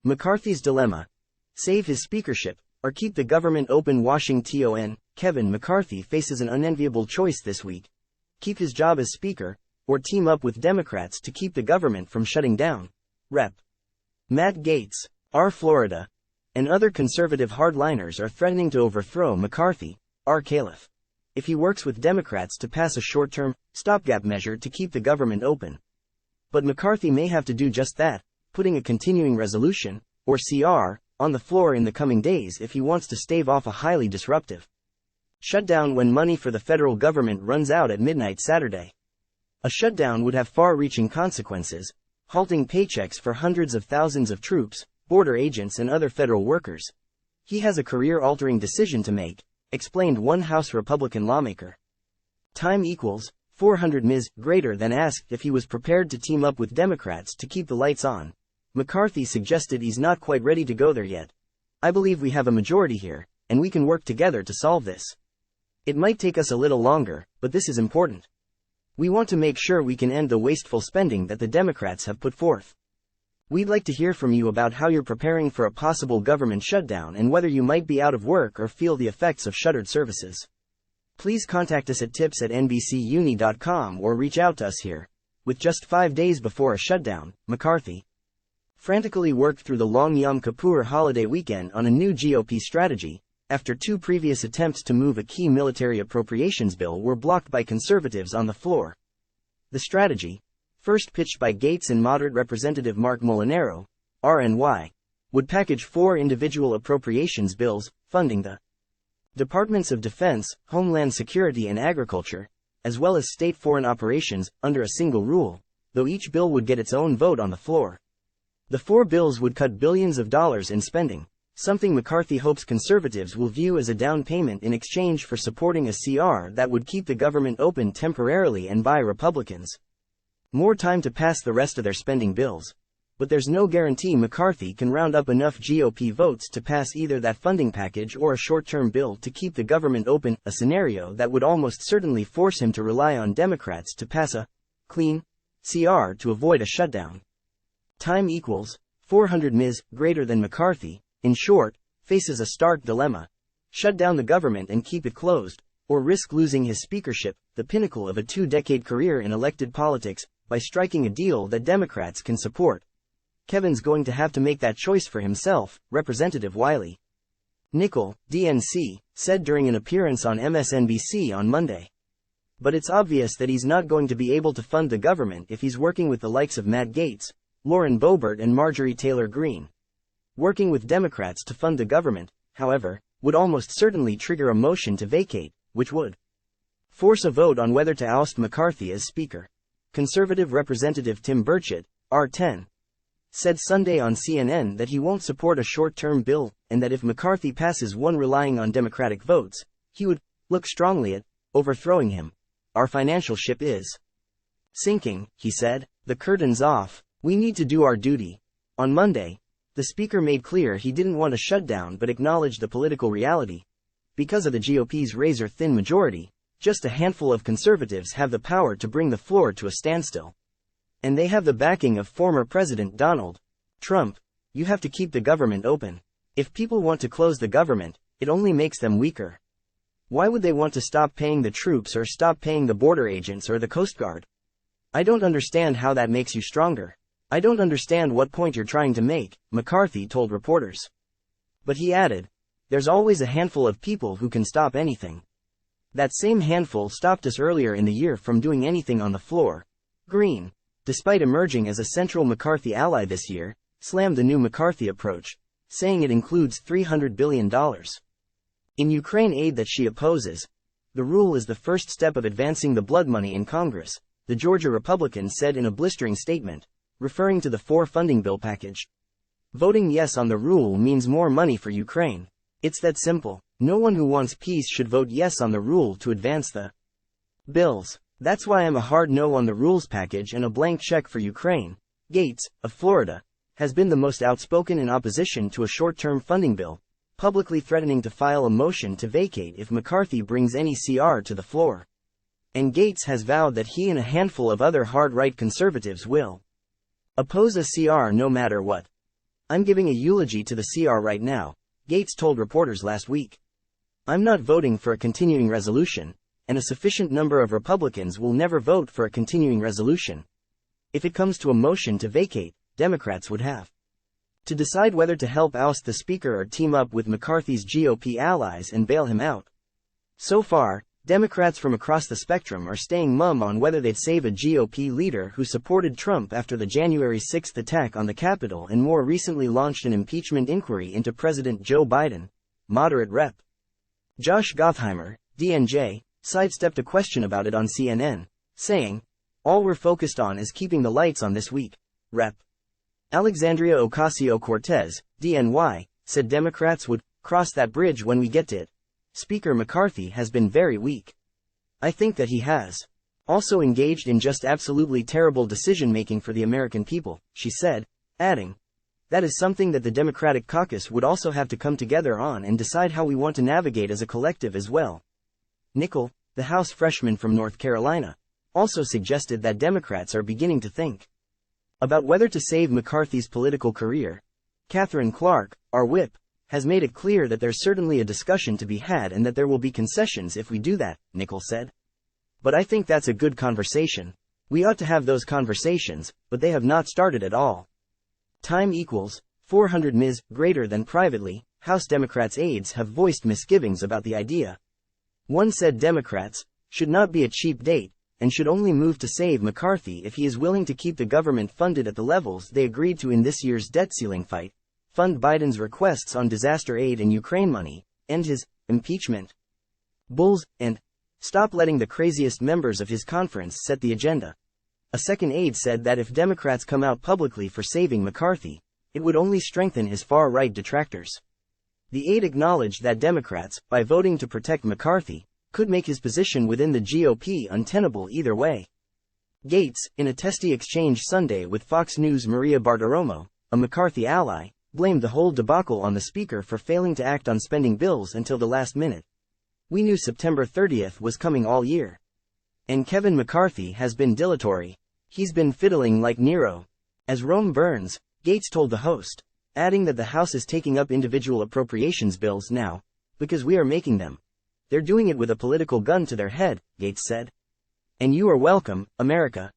McCarthy's dilemma. Save his speakership, or keep the government open. Washington. Kevin McCarthy faces an unenviable choice this week. Keep his job as Speaker, or team up with Democrats to keep the government from shutting down. Rep. Matt Gaetz, R-Florida, and other conservative hardliners are threatening to overthrow McCarthy, R-Calif, if he works with Democrats to pass a short-term, stopgap measure to keep the government open. But McCarthy may have to do just that, putting a continuing resolution, or CR, on the floor in the coming days if he wants to stave off a highly disruptive shutdown when money for the federal government runs out at midnight Saturday. A shutdown would have far-reaching consequences, halting paychecks for hundreds of thousands of troops, border agents and other federal workers. He has a career-altering decision to make, explained one House Republican lawmaker. Time equals 400 Ms. greater than asked if he was prepared to team up with Democrats to keep the lights on. McCarthy suggested he's not quite ready to go there yet. I believe we have a majority here, and we can work together to solve this. It might take us a little longer, but this is important. We want to make sure we can end the wasteful spending that the Democrats have put forth. We'd like to hear from you about how you're preparing for a possible government shutdown and whether you might be out of work or feel the effects of shuttered services. Please contact us at tips@nbcuni.com or reach out to us here. With just 5 days before a shutdown, McCarthy frantically worked through the long Yom Kippur holiday weekend on a new GOP strategy, after 2 previous attempts to move a key military appropriations bill were blocked by conservatives on the floor. The strategy, first pitched by Gaetz and moderate Representative Mark Molinaro, RNY, would package 4 individual appropriations bills, funding the Departments of Defense, Homeland Security and Agriculture, as well as state foreign operations, under a single rule, though each bill would get its own vote on the floor. The 4 bills would cut billions of dollars in spending, something McCarthy hopes conservatives will view as a down payment in exchange for supporting a CR that would keep the government open temporarily and buy Republicans more time to pass the rest of their spending bills. But there's no guarantee McCarthy can round up enough GOP votes to pass either that funding package or a short-term bill to keep the government open, a scenario that would almost certainly force him to rely on Democrats to pass a clean CR to avoid a shutdown. Time equals 400 Ms. greater than McCarthy, in short, faces a stark dilemma: shut down the government and keep it closed, or risk losing his speakership, the pinnacle of a 2-decade career in elected politics, by striking a deal that Democrats can support. Kevin's going to have to make that choice for himself, Representative Wiley Nickel, DNC, said during an appearance on MSNBC on Monday. But it's obvious that he's not going to be able to fund the government if he's working with the likes of Matt Gaetz, Lauren Boebert and Marjorie Taylor Greene. Working with Democrats to fund the government, however, would almost certainly trigger a motion to vacate, which would force a vote on whether to oust McCarthy as Speaker. Conservative Representative Tim Burchett, R10, said Sunday on CNN that he won't support a short-term bill, and that if McCarthy passes one relying on Democratic votes, he would look strongly at overthrowing him. Our financial ship is sinking, he said. The curtain's off. We need to do our duty. On Monday, the Speaker made clear he didn't want a shutdown but acknowledged the political reality. Because of the GOP's razor-thin majority, just a handful of conservatives have the power to bring the floor to a standstill. And they have the backing of former President Donald Trump. You have to keep the government open. If people want to close the government, it only makes them weaker. Why would they want to stop paying the troops or stop paying the border agents or the Coast Guard? I don't understand how that makes you stronger. I don't understand what point you're trying to make, McCarthy told reporters. But he added, there's always a handful of people who can stop anything. That same handful stopped us earlier in the year from doing anything on the floor. Greene, despite emerging as a central McCarthy ally this year, slammed the new McCarthy approach, saying it includes $300 billion in Ukraine aid that she opposes. The rule is the first step of advancing the blood money in Congress, the Georgia Republican said in a blistering statement, referring to the 4 funding bill package. Voting yes on the rule means more money for Ukraine. It's that simple. No one who wants peace should vote yes on the rule to advance the bills. That's why I'm a hard no on the rules package and a blank check for Ukraine. Gaetz, of Florida, has been the most outspoken in opposition to a short-term funding bill, publicly threatening to file a motion to vacate if McCarthy brings any CR to the floor. And Gaetz has vowed that he and a handful of other hard-right conservatives will oppose a CR no matter what. I'm giving a eulogy to the CR right now, Gaetz told reporters last week. I'm not voting for a continuing resolution, and a sufficient number of Republicans will never vote for a continuing resolution. If it comes to a motion to vacate, Democrats would have to decide whether to help oust the Speaker or team up with McCarthy's GOP allies and bail him out. So far, Democrats from across the spectrum are staying mum on whether they'd save a GOP leader who supported Trump after the January 6 attack on the Capitol and more recently launched an impeachment inquiry into President Joe Biden. Moderate Rep. Josh Gottheimer, DNJ, sidestepped a question about it on CNN, saying, "All we're focused on is keeping the lights on this week." Rep. Alexandria Ocasio-Cortez, DNY, said Democrats would cross that bridge when we get to it. Speaker McCarthy has been very weak. I think that he has also engaged in just absolutely terrible decision-making for the American people, she said, adding, "That is something that the Democratic caucus would also have to come together on and decide how we want to navigate as a collective as well." Nickel, the House freshman from North Carolina, also suggested that Democrats are beginning to think about whether to save McCarthy's political career. Catherine Clark, our whip, has made it clear that there's certainly a discussion to be had and that there will be concessions if we do that, Nickel said. But I think that's a good conversation. We ought to have those conversations, but they have not started at all. Time equals 400 Ms. greater than privately, House Democrats' aides have voiced misgivings about the idea. One said Democrats should not be a cheap date and should only move to save McCarthy if he is willing to keep the government funded at the levels they agreed to in this year's debt ceiling fight, fund Biden's requests on disaster aid and Ukraine money, end his impeachment bulls, and stop letting the craziest members of his conference set the agenda. A second aide said that if Democrats come out publicly for saving McCarthy, it would only strengthen his far-right detractors. The aide acknowledged that Democrats, by voting to protect McCarthy, could make his position within the GOP untenable either way. Gaetz, in a testy exchange Sunday with Fox News' Maria Bartiromo, a McCarthy ally, blamed the whole debacle on the Speaker for failing to act on spending bills until the last minute. "We knew September 30th was coming all year. And Kevin McCarthy has been dilatory. He's been fiddling like Nero. As Rome burns," Gaetz told the host, adding that the House is taking up individual appropriations bills now, because we are making them. They're doing it with a political gun to their head, Gaetz said. "And you are welcome, America."